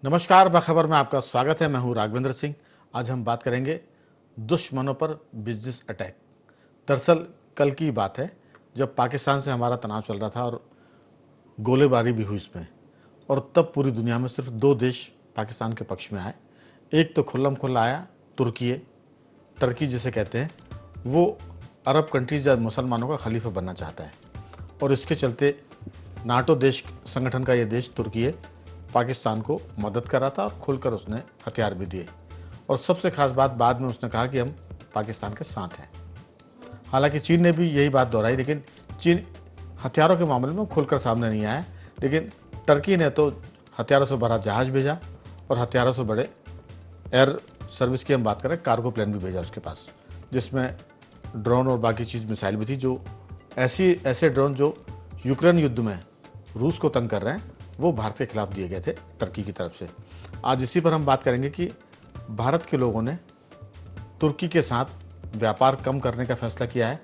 नमस्कार, बाखबर में आपका स्वागत है। मैं हूं राघवेंद्र सिंह। आज हम बात करेंगे दुश्मनों पर बिजनेस अटैक। दरअसल कल की बात है जब पाकिस्तान से हमारा तनाव चल रहा था और गोलीबारी भी हुई इसमें, और तब पूरी दुनिया में सिर्फ दो देश पाकिस्तान के पक्ष में आए। एक तो खुल्लम खुल्ला आया, टर्की जिसे कहते हैं, वो अरब कंट्रीज या मुसलमानों का खलीफा बनना चाहता है, और इसके चलते नाटो देश संगठन का ये देश तुर्की पाकिस्तान को मदद कर रहा था और खुलकर उसने हथियार भी दिए। और सबसे खास बात, बाद में उसने कहा कि हम पाकिस्तान के साथ हैं। हालांकि चीन ने भी यही बात दोहराई, लेकिन चीन हथियारों के मामले में खुलकर सामने नहीं आया। लेकिन टर्की ने तो हथियारों से भरा जहाज भेजा और हथियारों से बड़े एयर सर्विस की हम बात करें, कार्गो प्लेन भी भेजा उसके पास, जिसमें ड्रोन और बाकी चीज़ मिसाइल भी थी, जो ऐसे ड्रोन जो यूक्रेन युद्ध में रूस को तंग कर रहे हैं, वो भारत के खिलाफ दिए गए थे टर्की की तरफ से। आज इसी पर हम बात करेंगे कि भारत के लोगों ने तुर्की के साथ व्यापार कम करने का फैसला किया है,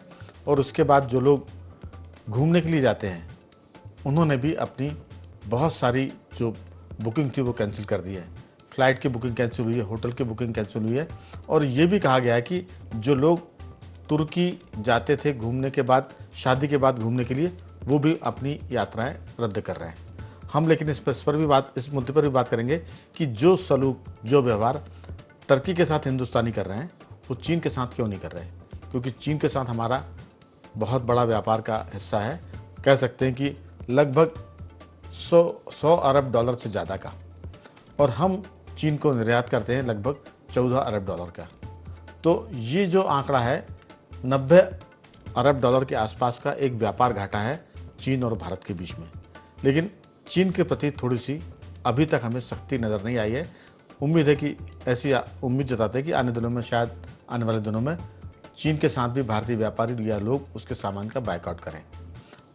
और उसके बाद जो लोग घूमने के लिए जाते हैं उन्होंने भी अपनी बहुत सारी जो बुकिंग थी वो कैंसिल कर दी है। फ्लाइट की बुकिंग कैंसिल हुई है, होटल की बुकिंग कैंसिल हुई है, और ये भी कहा गया है कि जो लोग तुर्की जाते थे घूमने के बाद, शादी के बाद घूमने के लिए, वो भी अपनी यात्राएं रद्द कर रहे हैं। हम लेकिन इस मुद्दे पर भी बात करेंगे कि जो सलूक, जो व्यवहार टर्की के साथ हिंदुस्तानी कर रहे हैं, वो चीन के साथ क्यों नहीं कर रहे। क्योंकि चीन के साथ हमारा बहुत बड़ा व्यापार का हिस्सा है, कह सकते हैं कि लगभग 100 अरब डॉलर से ज़्यादा का, और हम चीन को निर्यात करते हैं लगभग 14 अरब डॉलर का। तो ये जो आंकड़ा है, 90 अरब डॉलर के आसपास का एक व्यापार घाटा है चीन और भारत के बीच में। लेकिन चीन के प्रति थोड़ी सी अभी तक हमें सख्ती नज़र नहीं आई है। उम्मीद है कि ऐसी उम्मीद जताते हैं कि आने दिनों में, शायद आने वाले दिनों में, चीन के साथ भी भारतीय व्यापारी या लोग उसके सामान का बायकॉट करें।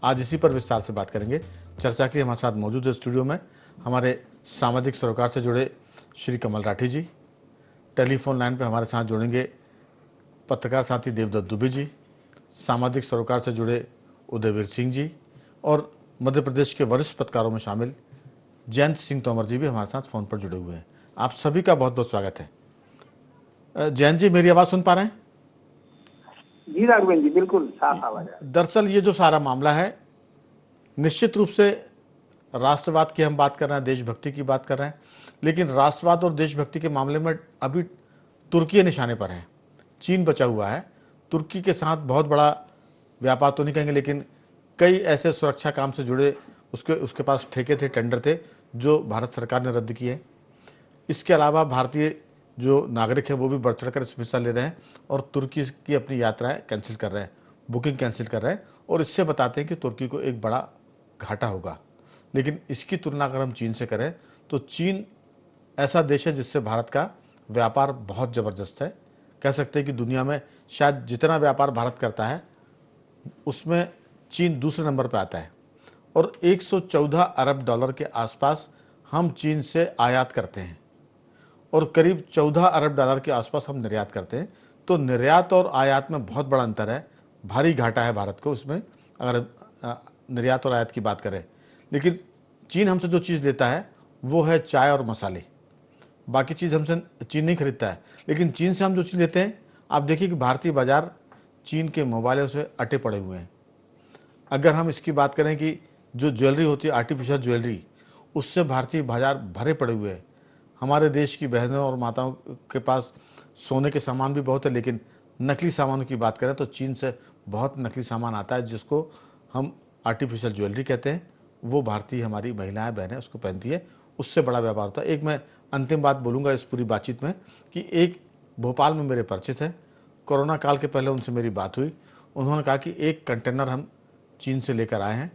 आज इसी पर विस्तार से बात करेंगे। चर्चा के लिए हमारे साथ मौजूद है स्टूडियो में हमारे सामाजिक सरोकार से जुड़े श्री कमल राठी जी। टेलीफोन लाइन पर हमारे साथ जुड़ेंगे पत्रकार साथी देवदत्त दुबे जी, सामाजिक सरोकार से जुड़े उदयवीर सिंह जी, और मध्य प्रदेश के वरिष्ठ पत्रकारों में शामिल जयंत सिंह तोमर जी भी हमारे साथ फोन पर जुड़े हुए हैं। आप सभी का बहुत बहुत स्वागत है। जयंत जी, मेरी आवाज़ सुन पा रहे हैं? जी राघवेंद्र जी, बिल्कुल साफ आवाज है। दरअसल ये जो सारा मामला है, निश्चित रूप से राष्ट्रवाद की हम बात कर रहे हैं, देशभक्ति की बात कर रहे हैं, लेकिन राष्ट्रवाद और देशभक्ति के मामले में अभी तुर्की निशाने पर है, चीन बचा हुआ है। तुर्की के साथ बहुत बड़ा व्यापार तो नहीं कहेंगे, लेकिन कई ऐसे सुरक्षा काम से जुड़े उसके पास ठेके थे, टेंडर थे, जो भारत सरकार ने रद्द किए। इसके अलावा भारतीय जो नागरिक हैं वो भी बढ़ चढ़कर इसमें हिस्सा ले रहे हैं और तुर्की की अपनी यात्राएं कैंसिल कर रहे हैं, बुकिंग कैंसिल कर रहे हैं, और इससे बताते हैं कि तुर्की को एक बड़ा घाटा होगा। लेकिन इसकी तुलना अगर हम चीन से करें तो चीन ऐसा देश है जिससे भारत का व्यापार बहुत ज़बरदस्त है। कह सकते हैं कि दुनिया में शायद जितना व्यापार भारत करता है उसमें चीन दूसरे नंबर पर आता है, और 114 अरब डॉलर के आसपास हम चीन से आयात करते हैं और करीब 14 अरब डॉलर के आसपास हम निर्यात करते हैं। तो निर्यात और आयात में बहुत बड़ा अंतर है, भारी घाटा है भारत को उसमें, अगर निर्यात और आयात की बात करें। लेकिन चीन हमसे जो चीज़ लेता है वो है चाय और मसाले, बाकी चीज़ हमसे चीन नहीं खरीदता है। लेकिन चीन से हम जो चीज़ लेते हैं, आप देखिए कि भारतीय बाज़ार चीन के मोबाइलों से अटे पड़े हुए हैं। अगर हम इसकी बात करें कि जो ज्वेलरी होती है, आर्टिफिशियल ज्वेलरी, उससे भारतीय बाजार भरे पड़े हुए हैं। हमारे देश की बहनों और माताओं के पास सोने के सामान भी बहुत है, लेकिन नकली सामानों की बात करें तो चीन से बहुत नकली सामान आता है, जिसको हम आर्टिफिशियल ज्वेलरी कहते हैं। वो भारतीय हमारी महिलाएं, बहनें उसको पहनती है, उससे बड़ा व्यापार होता है। एक मैं अंतिम बात बोलूँगा इस पूरी बातचीत में कि एक भोपाल में मेरे परिचित हैं, कोरोना काल के पहले उनसे मेरी बात हुई। उन्होंने कहा कि एक कंटेनर हम चीन से लेकर आए हैं।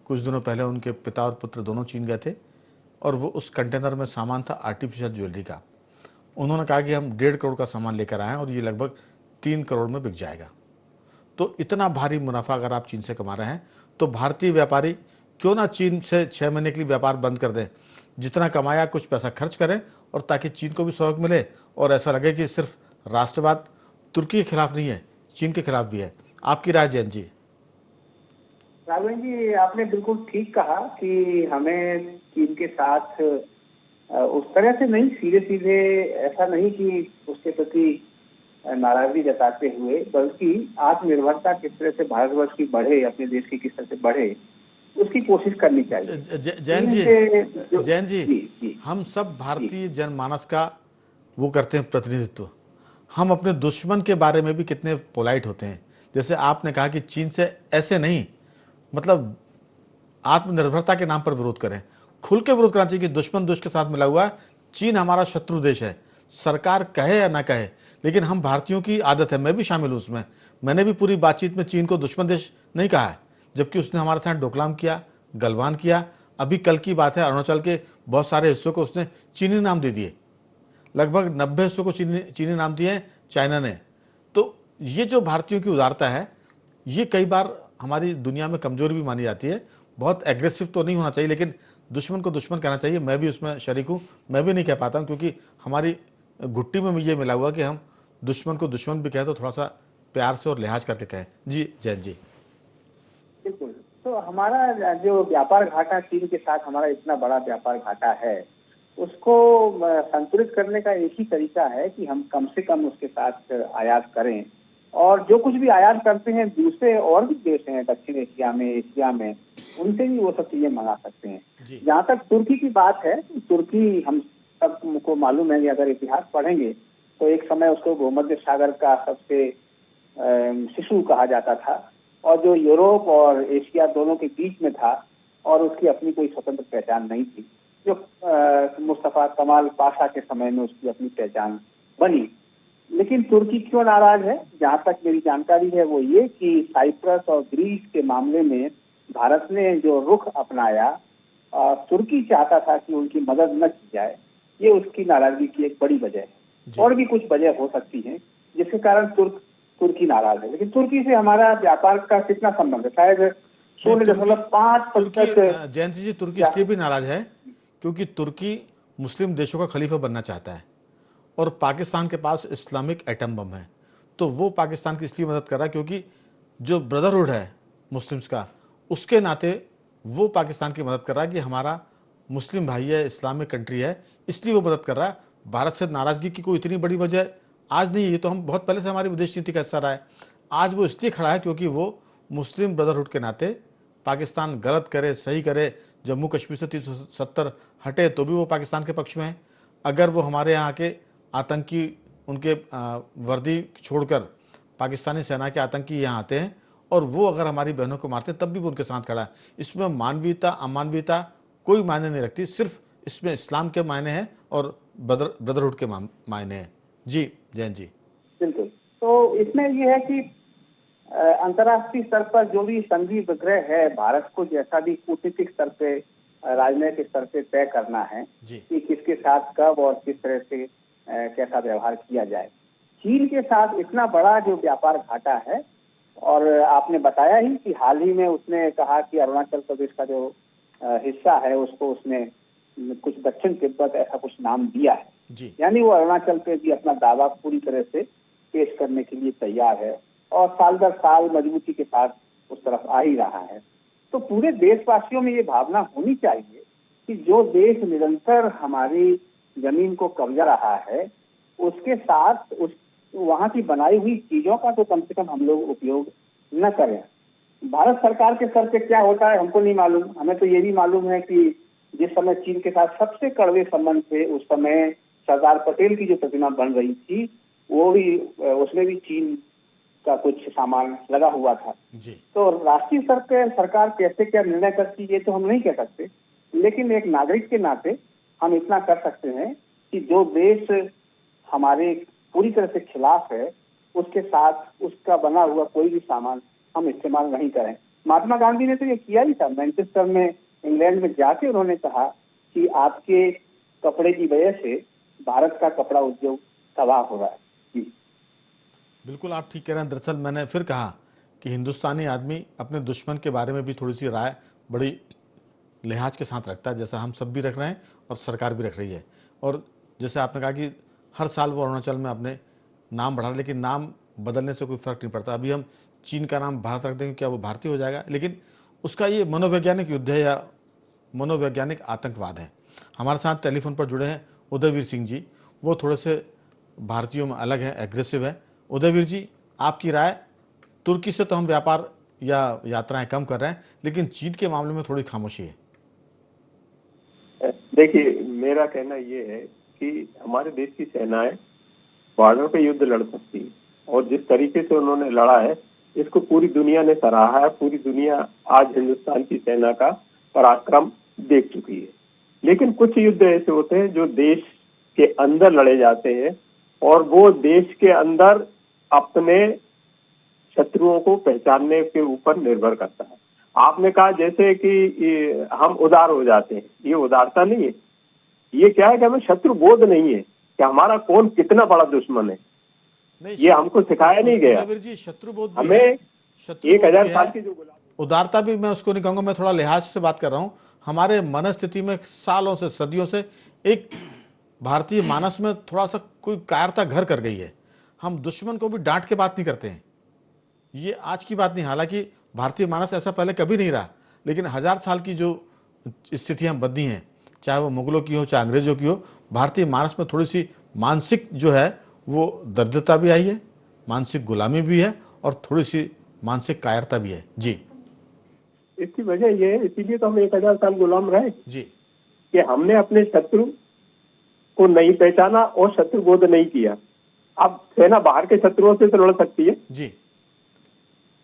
कुछ दिनों पहले उनके पिता और पुत्र दोनों चीन गए थे, और वो उस कंटेनर में सामान था आर्टिफिशियल ज्वेलरी का। उन्होंने कहा कि हम 1.5 करोड़ का सामान लेकर आए हैं और ये लगभग 3 करोड़ में बिक जाएगा। तो इतना भारी मुनाफा अगर आप चीन से कमा रहे हैं तो भारतीय व्यापारी क्यों ना चीन से 6 महीने के लिए व्यापार बंद कर दें, जितना कमाया कुछ पैसा खर्च करें, और ताकि चीन को भी सहयोग मिले और ऐसा लगे कि सिर्फ राष्ट्रवाद तुर्की के खिलाफ नहीं है, चीन के खिलाफ भी है। आपकी राय जैन जी? राघवेंद्र जी, आपने बिल्कुल ठीक कहा कि हमें चीन के साथ उस तरह से नहीं, सीधे सीधे ऐसा नहीं कि उसके प्रति नाराजगी जताते हुए, बल्कि आत्मनिर्भरता किस तरह से भारतवर्ष की बढ़े, अपने देश की किस तरह से बढ़े, उसकी कोशिश करनी चाहिए। जैन चीन जी, से जो जैन जी, जी जी हम सब जी भारतीय जनमानस का वो करते हैं प्रतिनिधित्व। हम अपने दुश्मन के बारे में भी कितने पोलाइट होते हैं। जैसे आपने कहा कि चीन से ऐसे नहीं, मतलब आत्मनिर्भरता के नाम पर विरोध करें, खुल के विरोध करना चाहिए कि दुश्मन देश के साथ मिला हुआ है, चीन हमारा शत्रु देश है, सरकार कहे या ना कहे। लेकिन हम भारतीयों की आदत है, मैं भी शामिल हूं उसमें, मैंने भी पूरी बातचीत में चीन को दुश्मन देश नहीं कहा है, जबकि उसने हमारे साथ डोकलाम किया, गलवान किया। अभी कल की बात है, अरुणाचल के बहुत सारे हिस्सों को उसने चीनी नाम दे दिए, लगभग 90 हिस्सों को चीनी चीनी नाम दिए हैं चाइना ने। तो ये जो भारतीयों की उदारता है, ये कई बार हमारी दुनिया में कमजोरी भी मानी जाती है। बहुत एग्रेसिव तो नहीं होना चाहिए, लेकिन दुश्मन को दुश्मन कहना चाहिए। मैं भी उसमें शरीक हूँ, मैं भी नहीं कह पाता हूँ, क्योंकि हमारी घुट्टी में ये मिला हुआ कि हम दुश्मन को दुश्मन भी कहें तो थोड़ा सा प्यार से और लिहाज करके कहें। जी जैन जी। बिल्कुल। तो हमारा जो व्यापार घाटा चीन के साथ, हमारा इतना बड़ा व्यापार घाटा है, उसको संतुलित करने का एक ही तरीका है कि हम कम से कम उसके साथ आयात करें, और जो कुछ भी आयात करते हैं दूसरे और भी देश हैं दक्षिण एशिया में, उनसे भी वो सब चीजें मंगा सकते हैं। जी। जहाँ तक तुर्की की बात है, तुर्की हम सबको मालूम है कि अगर इतिहास पढ़ेंगे तो एक समय उसको भूमध्य सागर का सबसे शिशु कहा जाता था, और जो यूरोप और एशिया दोनों के बीच में था, और उसकी अपनी कोई स्वतंत्र पहचान नहीं थी। जो मुस्तफा कमाल पाशा के समय में उसकी अपनी पहचान बनी। लेकिन तुर्की क्यों नाराज है? जहां तक मेरी जानकारी है वो ये कि साइप्रस और ग्रीस के मामले में भारत ने जो रुख अपनाया, तुर्की चाहता था कि उनकी मदद न की जाए। ये उसकी नाराजगी की एक बड़ी वजह है। और भी कुछ वजह हो सकती है जिसके कारण तुर्की नाराज है। लेकिन तुर्की से हमारा व्यापार का कितना संबंध है? शायद 16.5%। जैन जी, तुर्की इसलिए भी नाराज है क्योंकि तुर्की मुस्लिम देशों का खलीफा बनना चाहता है, और पाकिस्तान के पास इस्लामिक एटम बम है। तो वो पाकिस्तान की इसलिए मदद कर रहा है क्योंकि जो ब्रदरहुड है मुस्लिम्स का, उसके नाते वो पाकिस्तान की मदद कर रहा है कि हमारा मुस्लिम भाई है, इस्लामिक कंट्री है, इसलिए वो मदद कर रहा है। भारत से नाराजगी की कोई इतनी बड़ी वजह आज नहीं है, ये तो हम बहुत पहले से हमारी विदेश नीति का हिस्सा रहा है। आज वो इसलिए खड़ा है क्योंकि वो मुस्लिम ब्रदरहुड के नाते पाकिस्तान गलत करे सही करे, जम्मू कश्मीर से 370 हटे तो भी वो पाकिस्तान के पक्ष में है। अगर वो हमारे यहाँ के आतंकी, उनके वर्दी छोड़कर पाकिस्तानी सेना के आतंकी यहाँ आते हैं और वो अगर हमारी बहनों को मारते हैं, तब भी वो उनके साथ खड़ा है। इसमें मानवीयता अमानवीयता कोई मायने नहीं रखती, सिर्फ इसमें इस्लाम के मायने हैं और ब्रदरहुड के मायने हैं। जी जैन जी। बिल्कुल। तो इसमें यह है कि अंतर्राष्ट्रीय स्तर पर जो भी संधि विग्रह है, भारत को जैसा भी कूटनीतिक स्तर पे, राजनीतिक स्तर पे तय करना है कि किसके साथ कब और किस तरह से कैसा व्यवहार किया जाए। चीन के साथ इतना बड़ा जो व्यापार घाटा है, और आपने बताया ही कि हाल ही में उसने कहा कि अरुणाचल प्रदेश का जो हिस्सा है उसको उसने कुछ दक्षिण तिब्बत ऐसा कुछ नाम दिया है। यानी वो अरुणाचल पे भी अपना दावा पूरी तरह से पेश करने के लिए तैयार है, और साल दर साल मजबूती के साथ उस तरफ आ ही रहा है। तो पूरे देशवासियों में ये भावना होनी चाहिए कि जो देश निरंतर हमारी जमीन को कब्जा रहा है, उसके साथ उस वहां की बनाई हुई चीजों का तो कम से कम हम लोग उपयोग न करें। भारत सरकार के स्तर पे क्या होता है हमको नहीं मालूम। हमें तो ये भी मालूम है कि जिस समय चीन के साथ सबसे कड़वे संबंध थे, उस समय सरदार पटेल की जो प्रतिमा बन रही थी, वो भी उसमें भी चीन का कुछ सामान लगा हुआ था जी। तो राष्ट्रीय स्तर पे सरकार कैसे क्या निर्णय करती है ये तो हम नहीं कह सकते, लेकिन एक नागरिक के नाते हम इतना कर सकते हैं कि जो देश हमारे पूरी तरह से खिलाफ है, उसके साथ उसका बना हुआ कोई भी सामान हम इस्तेमाल नहीं करें। महात्मा गांधी ने तो ये किया ही था। मैनचेस्टर में, इंग्लैंड में जाके उन्होंने कहा कि आपके कपड़े की वजह से भारत का कपड़ा उद्योग तबाह हो रहा है। जी बिल्कुल, आप ठीक कह रहे हैं। दरअसल मैंने फिर कहा कि हिंदुस्तानी आदमी अपने दुश्मन के बारे में भी थोड़ी सी राय बड़ी लिहाज के साथ रखता है, जैसा हम सब भी रख रहे हैं और सरकार भी रख रही है। और जैसे आपने कहा कि हर साल वो अरुणाचल में अपने नाम बढ़ा, लेकिन नाम बदलने से कोई फर्क नहीं पड़ता। अभी हम चीन का नाम भारत रख देंगे, क्या वो भारतीय हो जाएगा? लेकिन उसका ये मनोवैज्ञानिक युद्ध है या मनोवैज्ञानिक आतंकवाद है। हमारे साथ टेलीफोन पर जुड़े हैं उदयवीर सिंह जी। वो थोड़े से भारतीयों में अलग हैं, एग्रेसिव है। उदयवीर जी, आपकी राय। तुर्की से तो हम व्यापार या यात्राएं कम कर रहे हैं, लेकिन चीन के मामले में थोड़ी खामोशी है। देखिए, मेरा कहना ये है कि हमारे देश की सेनाएं बॉर्डर पे युद्ध लड़ सकती है, और जिस तरीके से उन्होंने लड़ा है इसको पूरी दुनिया ने सराहा है। पूरी दुनिया आज हिंदुस्तान की सेना का पराक्रम देख चुकी है। लेकिन कुछ युद्ध ऐसे होते हैं जो देश के अंदर लड़े जाते हैं, और वो देश के अंदर अपने शत्रुओं को पहचानने के ऊपर निर्भर करता है। आपने कहा जैसे कि हम उदार हो जाते हैं, ये उदारता नहीं है। ये क्या है कि हमें शत्रु बोध नहीं है कि हमारा कौन कितना बड़ा दुश्मन है। ये हमको सिखाया नहीं गया। शत्रु बोध हमें 1000 साल की जो उदारता भी मैं उसको नहीं कहूंगा, मैं थोड़ा लिहाज से बात कर रहा हूं। हमारे मनस्थिति में सालों से, सदियों से एक भारतीय मानस में थोड़ा सा कोई कायरता घर कर गई है। हम दुश्मन को भी डांट के बात नहीं करते हैं। ये आज की बात नहीं, हालांकि भारतीय मानस ऐसा पहले कभी नहीं रहा, लेकिन 1000 साल की जो स्थितियां बदली हैं, चाहे वो मुगलों की हो चाहे अंग्रेजों की हो, भारतीय मानस में थोड़ी सी मानसिक जो है वो दरिद्रता भी आई है, मानसिक गुलामी भी है, और थोड़ी सी मानसिक कायरता भी है। जी, इसकी वजह ये है, इसीलिए तो हम 1000 साल गुलाम रहे जी, कि हमने अपने शत्रु को नहीं पहचाना और शत्रु बोध नहीं किया। अब सेना बाहर के शत्रुओं से तो लड़ सकती है जी,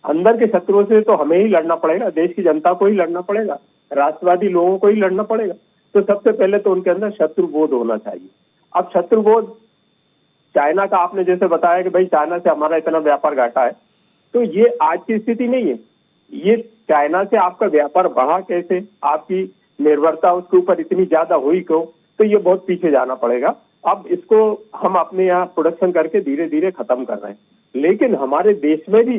अंदर के शत्रुओं से तो हमें ही लड़ना पड़ेगा, देश की जनता को ही लड़ना पड़ेगा, राष्ट्रवादी लोगों को ही लड़ना पड़ेगा। तो सबसे पहले तो उनके अंदर शत्रु बोध होना चाहिए। अब शत्रु बोध, चाइना का आपने जैसे बताया कि भाई चाइना से हमारा इतना व्यापार घटा है, तो ये आज की स्थिति नहीं है। ये चाइना से आपका व्यापार बढ़ा कैसे, आपकी निर्भरता उसके ऊपर इतनी ज्यादा हुई क्यों, तो ये बहुत पीछे जाना पड़ेगा। अब इसको हम अपने यहाँ प्रोडक्शन करके धीरे धीरे खत्म कर रहे हैं। लेकिन हमारे देश में भी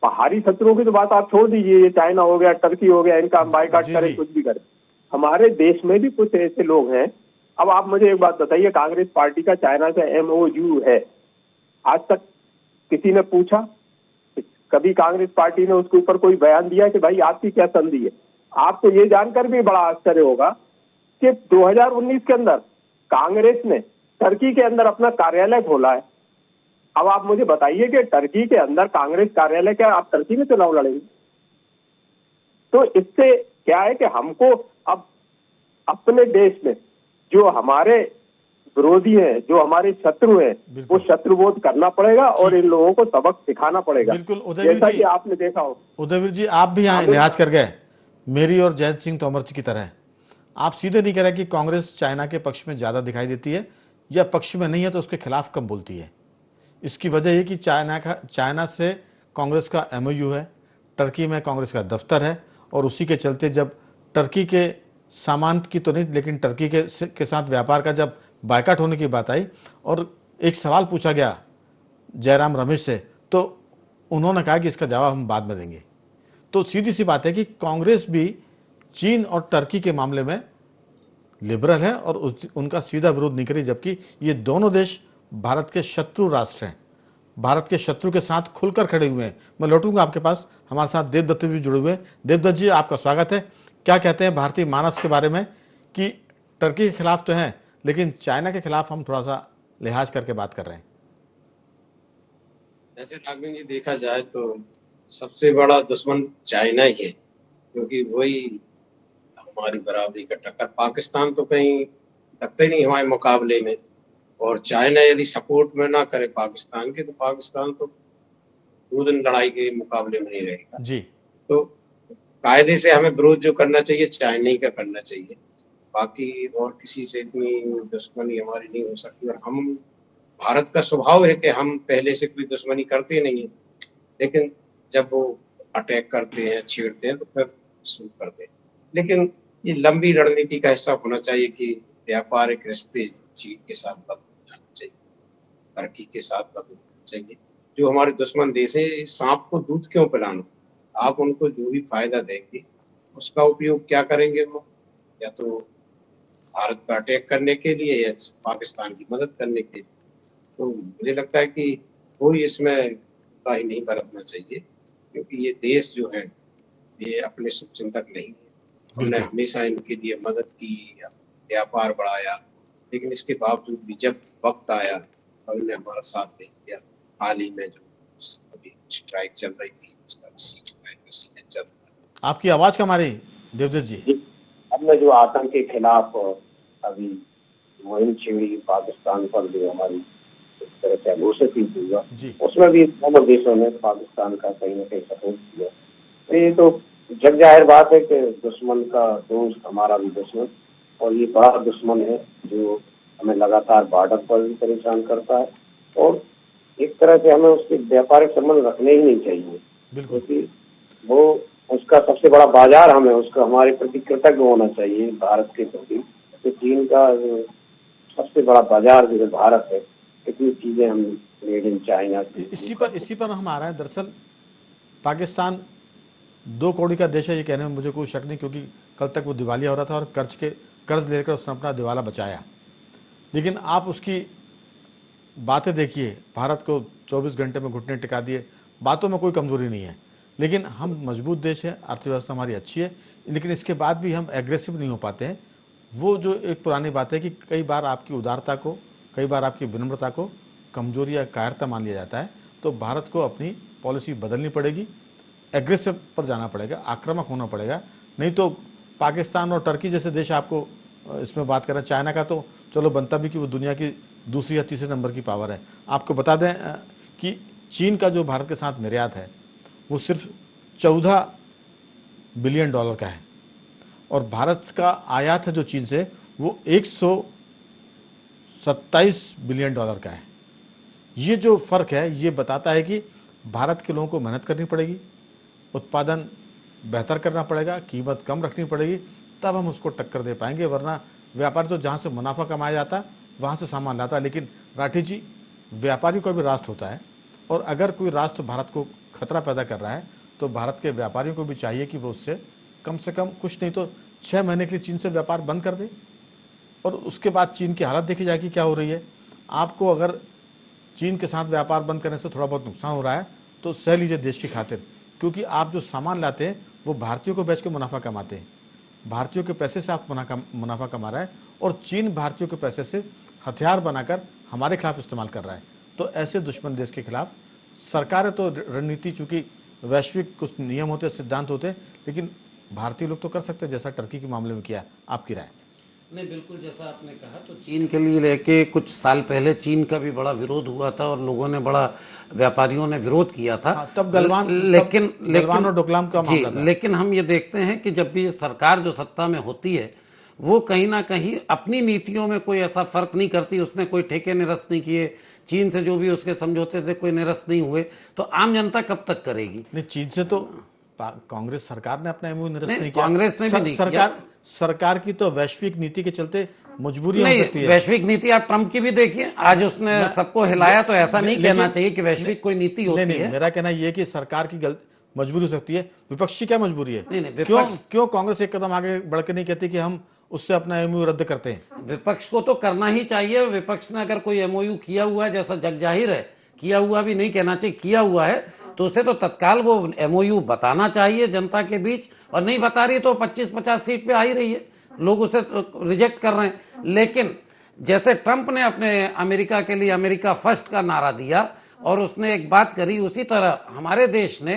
बाहरी शत्रुओं की तो बात आप छोड़ दीजिए, ये चाइना हो गया, टर्की हो गया, इनका हम बायकॉट करें, कुछ भी करें, हमारे देश में भी कुछ ऐसे लोग हैं। अब आप मुझे एक बात बताइए, कांग्रेस पार्टी का चाइना से MOU है, आज तक किसी ने पूछा? कभी कांग्रेस पार्टी ने उसके ऊपर कोई बयान दिया कि भाई आपकी क्या संधि है? आपको ये जानकर भी बड़ा आश्चर्य होगा कि 2019 के अंदर कांग्रेस ने टर्की के अंदर अपना कार्यालय खोला है। अब आप मुझे बताइए कि टर्की के अंदर कांग्रेस कार्यालय, क्या आप टर्की में चुनाव लड़ेंगे? तो इससे क्या है कि हमको अब अपने देश में जो हमारे विरोधी हैं, जो हमारे शत्रु हैं, वो शत्रुबोध करना पड़ेगा और इन लोगों को सबक सिखाना पड़ेगा। बिल्कुल उदयवीर जैसा जी, कि आपने देखा हो। उदयवीर जी, आप भी यहाँ लिहाज कर गए मेरी और जयंत सिंह तोमर जी की तरह। आप सीधे नहीं कह रहे कि कांग्रेस चाइना के पक्ष में ज्यादा दिखाई देती है, या पक्ष में नहीं है तो उसके खिलाफ कम बोलती है। इसकी वजह यह कि चाइना से कांग्रेस का MOU है, टर्की में कांग्रेस का दफ्तर है, और उसी के चलते जब टर्की के सामान की तो नहीं, लेकिन टर्की के साथ व्यापार का जब बायकॉट होने की बात आई और एक सवाल पूछा गया जयराम रमेश से, तो उन्होंने कहा कि इसका जवाब हम बाद में देंगे। तो सीधी सी बात है कि कांग्रेस भी चीन और टर्की के मामले में लिबरल है और उनका सीधा विरोध नहीं करी, जबकि ये दोनों देश भारत के शत्रु राष्ट्र हैं, भारत के शत्रु के साथ खुलकर खड़े हुए हैं। मैं लौटूंगा आपके पास, हमारे साथ देवदत्त भी जुड़े हुए हैं। देवदत्त जी, आपका स्वागत है। क्या कहते हैं भारतीय मानस के बारे में कि टर्की के खिलाफ तो हैं, लेकिन चाइना के खिलाफ हम थोड़ा सा लिहाज करके बात कर रहे हैं? जैसे राघवेंद्र जी, देखा जाए तो सबसे बड़ा दुश्मन चाइना ही है, क्योंकि वही हमारी बराबरी का टक्कर। पाकिस्तान तो कहीं लगता ही नहीं हमारे मुकाबले में, और चाइना यदि सपोर्ट में ना करे पाकिस्तान के, तो पाकिस्तान तो दो दिन लड़ाई के मुकाबले में नहीं रहेगा जी। तो कायदे से हमें विरोध जो करना चाहिए चाइना ही का करना चाहिए, बाकी और किसी से इतनी दुश्मनी हमारी नहीं हो सकती। और हम, भारत का स्वभाव है कि हम पहले से कोई दुश्मनी करते नहीं है, लेकिन जब वो अटैक करते हैं, छेड़ते हैं, तो फिर शुरू करते हैं। लेकिन ये लंबी रणनीति का हिस्सा होना चाहिए कि व्यापारिक रिश्ते चीन के साथ बदल जाना चाहिए, टर्की के साथ बदल चाहिए। जो हमारे दुश्मन देश है, सांप को दूध क्यों पिलाना? आप उनको जो भी फायदा देंगे उसका उपयोग क्या करेंगे वो? या तो भारत पर अटैक करने के लिए या पाकिस्तान की मदद करने के लिए। तो मुझे लगता है कि कोई इसमें कोताही नहीं बरतना चाहिए, क्योंकि ये देश जो है ये अपने शुभचिंतक नहीं है। हमने हमेशा इनके लिए मदद की, व्यापार बढ़ाया, लेकिन इसके बावजूद भी जब वक्त आया तो उन्होंने हमारा साथ नहीं दिया। हाल ही में जो अभी स्ट्राइक चल रही थी, इसका सीजन चल रहा है। आपकी आवाज कम आ रही देवदत्त जी। हमने जो आतंक के खिलाफ अभी मुहिम छेड़ी पाकिस्तान पर, जो हमारी इस तरह से घोषित हुआ, उसमें भी दोनों देशों ने पाकिस्तान का कहीं ना कहीं सपोर्ट किया। तो ये तो जग जाहिर बात है कि दुश्मन का दोस्त हमारा भी दुश्मन, और ये बड़ा दुश्मन है जो हमें लगातार बॉर्डर पर भी परेशान करता है, और एक तरह से हमें उसके व्यापारिक संबंध रखने ही नहीं चाहिए, क्योंकि वो उसका सबसे बड़ा बाजार हमें, उसका हमारे प्रति कृतज्ञ होना चाहिए भारत के प्रति। तो चीन का सबसे बड़ा बाजार जो भारत है, कितनी चीजें हम मेड इन चाइना। इसी पर हम आ रहे हैं। दरअसल पाकिस्तान 2 करोड़ का देश है, ये कहने में मुझे कोई शक नहीं, क्योंकि कल तक वो दिवालिया हो रहा था और कर्ज लेकर उसने अपना दिवाला बचाया। लेकिन आप उसकी बातें देखिए, भारत को 24 घंटे में घुटने टिका दिए। बातों में कोई कमजोरी नहीं है, लेकिन हम मजबूत देश है, अर्थव्यवस्था हमारी अच्छी है, लेकिन इसके बाद भी हम एग्रेसिव नहीं हो पाते हैं। वो जो एक पुरानी बात है कि कई बार आपकी उदारता को, कई बार आपकी विनम्रता को कमजोरी या कायरता मान लिया जाता है। तो भारत को अपनी पॉलिसी बदलनी पड़ेगी, एग्रेसिव पर जाना पड़ेगा, आक्रामक होना पड़ेगा। नहीं तो पाकिस्तान और टर्की जैसे देश आपको इसमें बात करें, चाइना का तो चलो बनता भी कि वो दुनिया की दूसरी या तीसरे नंबर की पावर है। आपको बता दें कि चीन का जो भारत के साथ निर्यात है वो सिर्फ 14 बिलियन डॉलर का है, और भारत का आयात है जो चीन से वो 127 बिलियन डॉलर का है। ये जो फ़र्क है ये बताता है कि भारत के लोगों को मेहनत करनी पड़ेगी, उत्पादन बेहतर करना पड़ेगा, कीमत कम रखनी पड़ेगी, तब हम उसको टक्कर दे पाएंगे। वरना व्यापारी तो जहाँ से मुनाफा कमाया जाता है वहाँ से सामान लाता है। लेकिन राठी जी, व्यापारी का भी राष्ट्र होता है, और अगर कोई राष्ट्र भारत को खतरा पैदा कर रहा है तो भारत के व्यापारियों को भी चाहिए कि वो उससे कम से कम कुछ नहीं तो 6 महीने के लिए चीन से व्यापार बंद कर दे, और उसके बाद चीन की हालत देखी जाएगी क्या हो रही है। आपको अगर चीन के साथ व्यापार बंद करने से थोड़ा बहुत नुकसान हो रहा है तो सह लीजिए देश की खातिर, क्योंकि आप जो सामान लाते हैं वो भारतीयों को बेच के मुनाफा कमाते हैं। भारतीयों के पैसे से आप मुनाफा कमा रहा है, और चीन भारतीयों के पैसे से हथियार बनाकर हमारे खिलाफ इस्तेमाल कर रहा है। तो ऐसे दुश्मन देश के खिलाफ सरकार है तो रणनीति, चूंकि वैश्विक कुछ नियम होते, सिद्धांत होते, लेकिन भारतीय लोग तो कर सकते हैं जैसा टर्की के मामले में किया। आपकी राय? नहीं, बिल्कुल जैसा आपने कहा, तो चीन के लिए लेके कुछ साल पहले चीन का भी बड़ा विरोध हुआ था और लोगों ने बड़ा, व्यापारियों ने विरोध किया था। तब गलवान और डोकलाम का मामला था। लेकिन हम ये देखते हैं कि जब भी सरकार जो सत्ता में होती है वो कहीं ना कहीं अपनी नीतियों में कोई ऐसा फर्क नहीं करती। उसने कोई ठेके निरस्त नहीं किए, चीन से जो भी उसके समझौते थे कोई निरस्त नहीं हुए, तो आम जनता कब तक करेगी? नहीं, चीन से तो कांग्रेस सरकार ने अपना एमओयू निरस्त नहीं किया। कांग्रेस ने भी नहीं किया। सरकार की तो वैश्विक नीति के चलते मजबूरी हो सकती है। वैश्विक नीति आप ट्रंप की भी देखिए, आज उसने सबको हिलाया, तो ऐसा नहीं कहना चाहिए कि वैश्विक कोई नीति होती है। मेरा कहना यह है कि सरकार की मजबूरी हो सकती है। विपक्ष की क्या मजबूरी है? नहीं, क्यों कांग्रेस एक कदम आगे बढ़कर नहीं कहती कि हम उससे अपना एमओयू रद्द करते हैं? विपक्ष को तो करना ही चाहिए। विपक्ष ने अगर कोई एमओयू किया हुआ है, जैसा जग जाहिर है, किया हुआ भी नहीं कहना चाहिए, किया हुआ है, तो उसे तो तत्काल वो एमओयू बताना चाहिए जनता के बीच। और नहीं बता रही तो 25-50 सीट पे आ ही रही है, लोग उसे रिजेक्ट कर रहे हैं। लेकिन जैसे ट्रंप ने अपने अमेरिका के लिए अमेरिका फर्स्ट का नारा दिया और उसने एक बात करी, उसी तरह हमारे देश ने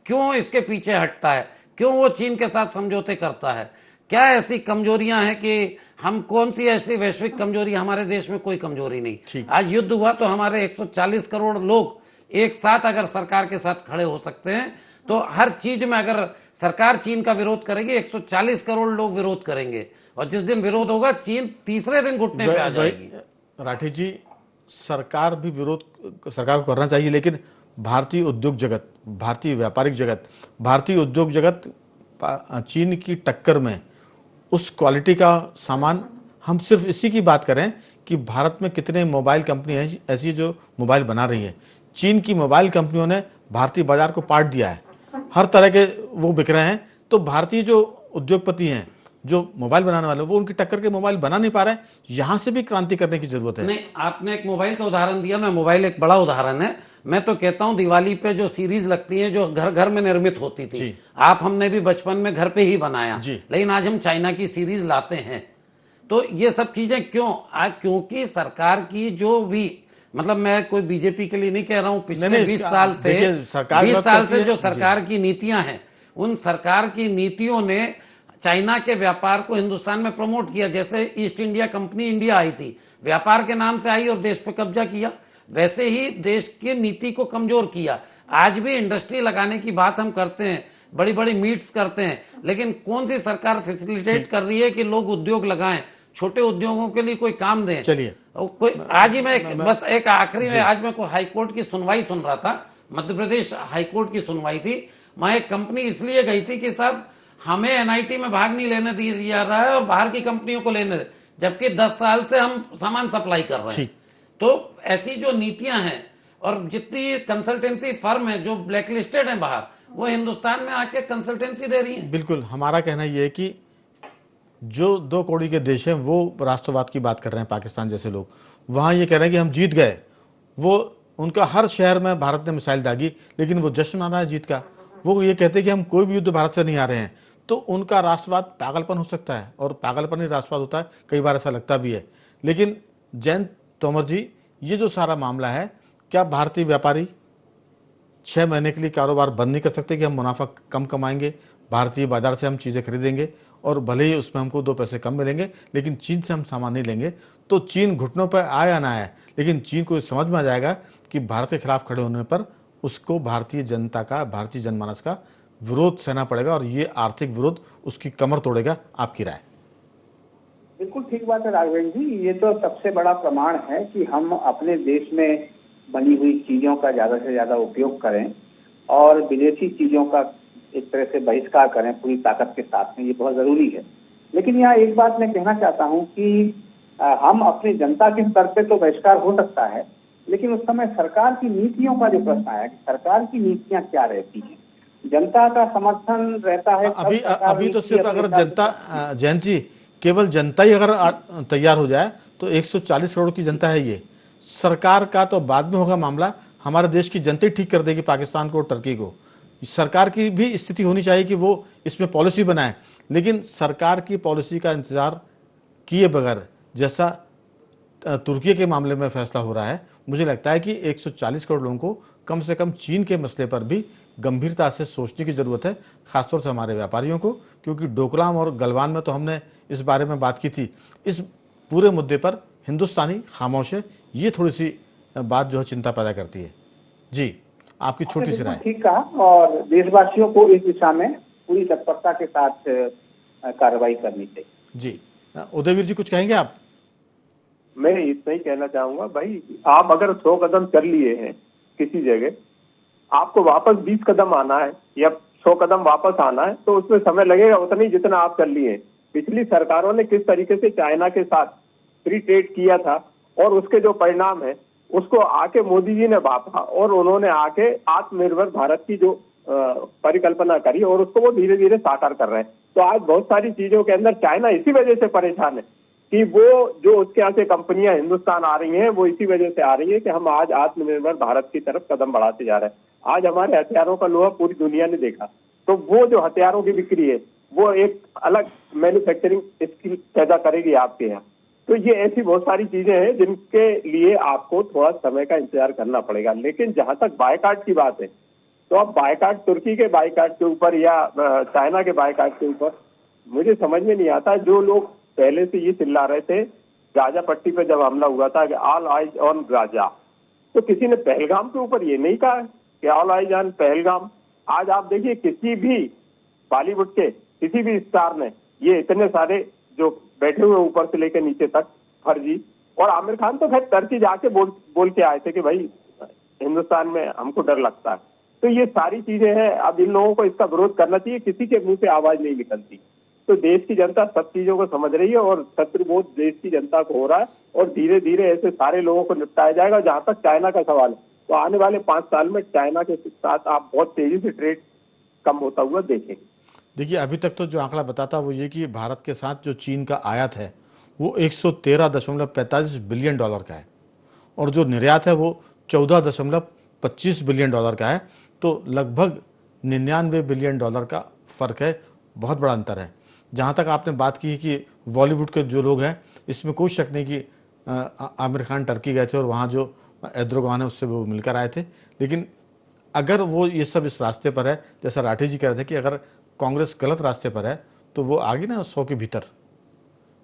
क्यों इसके पीछे हटता है, क्यों वो चीन के साथ समझौते करता है? क्या ऐसी कमजोरियां हैं कि हम, कौन सी ऐसी वैश्विक कमजोरी? हमारे देश में कोई कमजोरी नहीं। आज युद्ध हुआ तो हमारे 140 करोड़ लोग एक साथ अगर सरकार के साथ खड़े हो सकते हैं, तो हर चीज में अगर सरकार चीन का विरोध करेगी 140 करोड़ लोग विरोध करेंगे, और जिस दिन विरोध होगा चीन तीसरे दिन घुटने पे आ जाएगी। राठी जी, सरकार भी विरोध सरकार को करना चाहिए, लेकिन भारतीय उद्योग जगत, भारतीय व्यापारिक जगत, भारतीय उद्योग जगत चीन की टक्कर में उस क्वालिटी का सामान, हम सिर्फ इसी की बात करें कि भारत में कितने मोबाइल कंपनी है ऐसी जो मोबाइल बना रही है। चीन की मोबाइल कंपनियों ने भारतीय बाजार को पाट दिया है, हर तरह के वो बिक रहे हैं। तो भारतीय जो उद्योगपति हैं, जो मोबाइल बनाने वाले, वो उनकी टक्कर के मोबाइल बना नहीं पा रहे हैं। यहां से भी क्रांति करने की जरूरत है। नहीं, आपने एक मोबाइल का उदाहरण दिया, मैं मोबाइल एक बड़ा उदाहरण है। मैं तो कहता हूं दिवाली पे जो सीरीज लगती है, जो घर घर में निर्मित होती थी, आप हमने भी बचपन में घर पे ही बनाया, लेकिन आज हम चाइना की सीरीज लाते हैं। तो ये सब चीजें क्यों क्योंकि सरकार की जो भी मतलब मैं कोई बीजेपी के लिए नहीं कह रहा हूं, पिछले 20 साल से 20 साल से जो सरकार की नीतियां हैं, उन सरकार की नीतियों ने चाइना के व्यापार को हिंदुस्तान में प्रमोट किया। जैसे east India company India I थी, व्यापार के नाम से आई और देश पे कब्जा किया, वैसे ही देश की नीति को कमजोर किया। आज भी इंडस्ट्री लगाने की बात हम करते हैं, बड़ी बड़ी मीट्स करते हैं, लेकिन कौन सी सरकार फैसिलिटेट कर रही है कि लोग उद्योग लगाएं, छोटे उद्योगों के लिए कोई काम दें। चलिए कोई आज ही मैं बस एक आखिरी में, आज मैं कोई हाईकोर्ट की सुनवाई सुन रहा था, मध्य प्रदेश हाईकोर्ट की सुनवाई थी। मैं एक कंपनी इसलिए गई थी कि साहब हमें एनआईटी में भाग नहीं लेने दिया जा रहा है और बाहर की कंपनियों को लेने, जबकि 10 साल से हम सामान सप्लाई कर रहे हैं। तो ऐसी जो नीतियां हैं और जितनी कंसल्टेंसी फर्म है जो ब्लैकलिस्टेड है बाहर, वो हिंदुस्तान में आके कंसल्टेंसी दे रही है। बिल्कुल, हमारा कहना यह है कि जो 2 कौड़ी के देश हैं वो राष्ट्रवाद की बात कर रहे हैं, पाकिस्तान जैसे लोग वहां ये कह रहे हैं कि हम जीत गए। वो उनका हर शहर में भारत ने मिसाइल दागी, लेकिन वो जश्न मना रहा है जीत का। वो ये कहते हैं कि हम कोई भी युद्ध भारत से नहीं आ रहे हैं। तो उनका राष्ट्रवाद पागलपन हो सकता है, और पागलपन ही राष्ट्रवाद होता है, कई बार ऐसा लगता भी है। लेकिन जयंत तोमर जी, ये जो सारा मामला है, क्या भारतीय व्यापारी 6 महीने के लिए कारोबार बंद नहीं कर सकते कि हम मुनाफा कम कमाएंगे, भारतीय बाजार से हम चीज़ें खरीदेंगे और भले ही उसमें हमको 2 पैसे कम मिलेंगे, लेकिन चीन से हम सामान नहीं लेंगे। तो चीन घुटनों पर आया ना आया, लेकिन चीन को समझ में आ जाएगा कि भारत के खिलाफ खड़े होने पर उसको भारतीय जनता का, भारतीय जनमानस का विरोध सहना पड़ेगा, और ये आर्थिक विरोध उसकी कमर तोड़ेगा। आपकी राय? बिल्कुल ठीक बात है राघवेंद्र जी, ये तो सबसे बड़ा प्रमाण है कि हम अपने देश में बनी हुई चीजों का ज्यादा से ज्यादा उपयोग करें और विदेशी चीजों का एक तरह से बहिष्कार करें पूरी ताकत के साथ में, ये बहुत जरूरी है। लेकिन यहाँ एक बात मैं कहना चाहता हूँ कि हम अपनी जनता के स्तर पे तो बहिष्कार हो सकता है, लेकिन उस समय सरकार की नीतियों का जो प्रश्न आया कि सरकार की नीतियां क्या रहती हैं, जनता का समर्थन रहता है। अभी तो सिर्फ अगर जनता, जयंत जी, केवल जनता ही अगर तैयार हो जाए तो 140 करोड़ की जनता है, ये सरकार का तो बाद में होगा मामला। हमारे देश की जनता ही ठीक कर देगी पाकिस्तान को, टर्की को। सरकार की भी स्थिति होनी चाहिए कि वो इसमें पॉलिसी बनाए, लेकिन सरकार की पॉलिसी का इंतजार किए बगैर, जैसा तुर्की के मामले में फैसला हो रहा है, मुझे लगता है कि 140 करोड़ लोगों को कम से कम चीन के मसले पर भी गंभीरता से सोचने की ज़रूरत है, खासतौर से हमारे व्यापारियों को, क्योंकि डोकलाम और गलवान में तो हमने इस बारे में बात की थी। इस पूरे मुद्दे पर हिंदुस्तानी खामोश है, ये थोड़ी सी बात जो है चिंता पैदा करती है। जी, आपकी छोटी सी राय। ठीक कहा, और देशवासियों को इस दिशा में पूरी तत्परता के साथ कार्रवाई करनी चाहिए। जी, उदयवीर जी कुछ कहेंगे आप? मैं इतना ही कहना चाहूंगा भाई, आप अगर 100 कदम चल लिए हैं किसी जगह, आपको वापस 20 कदम आना है या 100 कदम वापस आना है, तो उसमें समय लगेगा उतना ही जितना आप चल लिए। पिछली सरकारों ने किस तरीके से चाइना के साथ फ्री ट्रेड किया था और उसके जो परिणाम है उसको आके मोदी जी ने भापा और उन्होंने आके आत्मनिर्भर भारत की जो परिकल्पना करी और उसको वो धीरे धीरे साकार कर रहे हैं। तो आज बहुत सारी चीजों के अंदर चाइना इसी वजह से परेशान है कि वो जो उसके यहाँ से कंपनियां हिंदुस्तान आ रही हैं वो इसी वजह से आ रही है कि हम आज आत्मनिर्भर भारत की तरफ कदम बढ़ाते जा रहे हैं। आज हमारे हथियारों का लोहा पूरी दुनिया ने देखा, तो वो जो हथियारों की बिक्री है वो एक अलग मैन्युफैक्चरिंग स्किल पैदा करेगी आपके यहाँ। तो ये ऐसी बहुत सारी चीजें हैं जिनके लिए आपको थोड़ा समय का इंतजार करना पड़ेगा। लेकिन जहां तक बायकाट की बात है, तो अब बायकाट, तुर्की के बायकाट के ऊपर या चाइना के बायकाट के ऊपर मुझे समझ में नहीं आता। जो लोग पहले से ये चिल्ला रहे थे गाजा पट्टी पे जब हमला हुआ था कि ऑल आइज ऑन गाजा, तो किसी ने पहलगाम के ऊपर ये नहीं कहा कि ऑल आइज ऑन पहलगाम। आज आप देखिए किसी भी बॉलीवुड के किसी भी स्टार ने ये इतने सारे जो बैठे हुए ऊपर से लेकर नीचे तक फर्जी, और आमिर खान तो खैर टर्की जाके बोल के आए थे कि भाई हिंदुस्तान में हमको डर लगता है। तो ये सारी चीजें हैं, अब इन लोगों को इसका विरोध करना चाहिए, किसी के मुंह से आवाज नहीं निकलती। तो देश की जनता सब चीजों को समझ रही है और शत्रुबोध देश की जनता को हो रहा है और धीरे धीरे ऐसे सारे लोगों को निपटाया जाएगा। जहां तक चाइना का सवाल है, तो आने वाले 5 साल में चाइना के साथ आप बहुत तेजी से ट्रेड कम होता हुआ देखेंगे। देखिए, अभी तक तो जो आंकड़ा बताता वो ये कि भारत के साथ जो चीन का आयात है वो 113.45 बिलियन डॉलर का है और जो निर्यात है वो 14.25 बिलियन डॉलर का है। तो लगभग 99 बिलियन डॉलर का फ़र्क है, बहुत बड़ा अंतर है। जहाँ तक आपने बात की कि बॉलीवुड के जो लोग हैं, इसमें कोई शक नहीं कि आमिर खान टर्की गए थे और वहाँ जो एर्दोगान है उससे वो मिलकर आए थे। लेकिन अगर वो ये सब इस रास्ते पर है, जैसा राठी जी कह रहे थे कि अगर कांग्रेस गलत रास्ते पर है तो वो आगे ना 100 के भीतर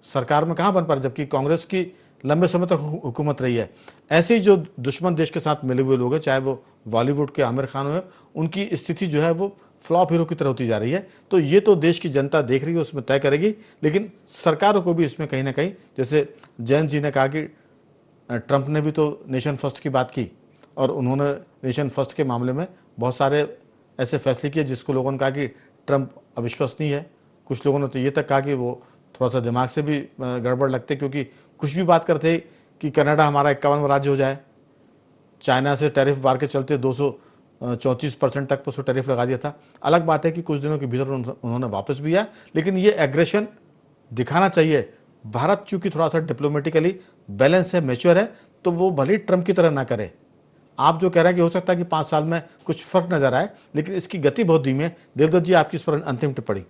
सरकार में कहाँ बन पा रही, जबकि कांग्रेस की लंबे समय तक हुकूमत रही है। ऐसे ही जो दुश्मन देश के साथ मिले हुए लोग हैं, चाहे वो बॉलीवुड के आमिर खान हो, उनकी स्थिति जो है वो फ्लॉप हीरो की तरह होती जा रही है। तो ये तो देश की जनता देख रही है, उसमें तय करेगी। लेकिन सरकारों को भी इसमें कहीं ना कहीं, जैसे जयंत जी ने कहा कि ट्रंप ने भी तो नेशन फर्स्ट की बात की और उन्होंने नेशन फर्स्ट के मामले में बहुत सारे ऐसे फैसले किए जिसको लोगों ने कहा कि ट्रंप अविश्वसनीय है। कुछ लोगों ने तो ये तक कहा कि वो थोड़ा सा दिमाग से भी गड़बड़ लगते, क्योंकि कुछ भी बात करते कि कनाडा हमारा 51वां राज्य हो जाए। चाइना से टैरिफ बार के चलते 234% तक पर उसको टैरिफ लगा दिया था। अलग बात है कि कुछ दिनों के भीतर उन्होंने वापस भी आया, लेकिन ये एग्रेशन दिखाना चाहिए। भारत चूंकि थोड़ा सा डिप्लोमेटिकली बैलेंस है, मैच्योर है, तो वो भले ट्रंप की तरह ना करे। आप जो कह रहे हैं कि हो सकता है कि 5 साल में कुछ फर्क नजर आए, लेकिन इसकी गति बहुत धीमी है। देवदत्त जी, आपकी इस पर अंतिम टिप्पणी।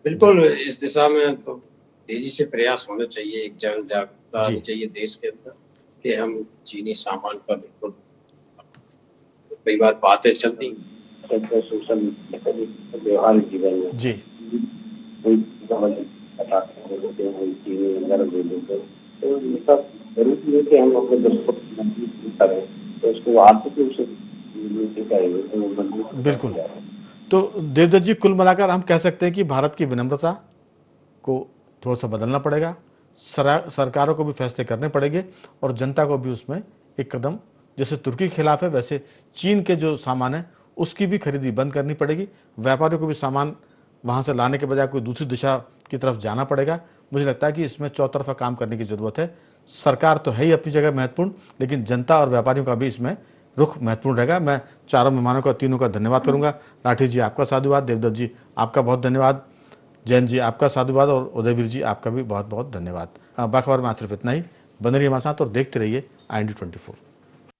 बिल्कुल, इस दिशा में तो तेजी से प्रयास होना चाहिए। एक जन जागरूकता आनी चाहिए देश के अंदर कि हम चीनी सामान पर बिल्कुल, कई बार बातें चलती सोशल व्यवहार जीवन में जी जरूरी है कि हम अपने देश को करें, तो उसको आर्थिक रूप से बिल्कुल। तो देवदत्त जी, कुल मिलाकर हम कह सकते हैं कि भारत की विनम्रता को थोड़ा सा बदलना पड़ेगा, सरकारों को भी फैसले करने पड़ेंगे और जनता को भी उसमें एक कदम, जैसे तुर्की के खिलाफ है वैसे चीन के जो सामान है उसकी भी खरीदी बंद करनी पड़ेगी। व्यापारियों को भी सामान वहाँ से लाने के बजाय कोई दूसरी दिशा की तरफ जाना पड़ेगा। मुझे लगता है कि इसमें चौतरफा काम करने की ज़रूरत है। सरकार तो है ही अपनी जगह महत्वपूर्ण, लेकिन जनता और व्यापारियों का भी इसमें रुख महत्वपूर्ण रहेगा। मैं चारों मेहमानों का, तीनों का धन्यवाद करूंगा। राठी जी, आपका साधुवाद। देवदत्त जी, आपका बहुत धन्यवाद। जैन जी, आपका साधुवाद। और उदयवीर जी, आपका भी बहुत बहुत धन्यवाद। बाखबर में सिर्फ इतना ही। बने रहिए हमारे साथ और देखते रहिए IND24।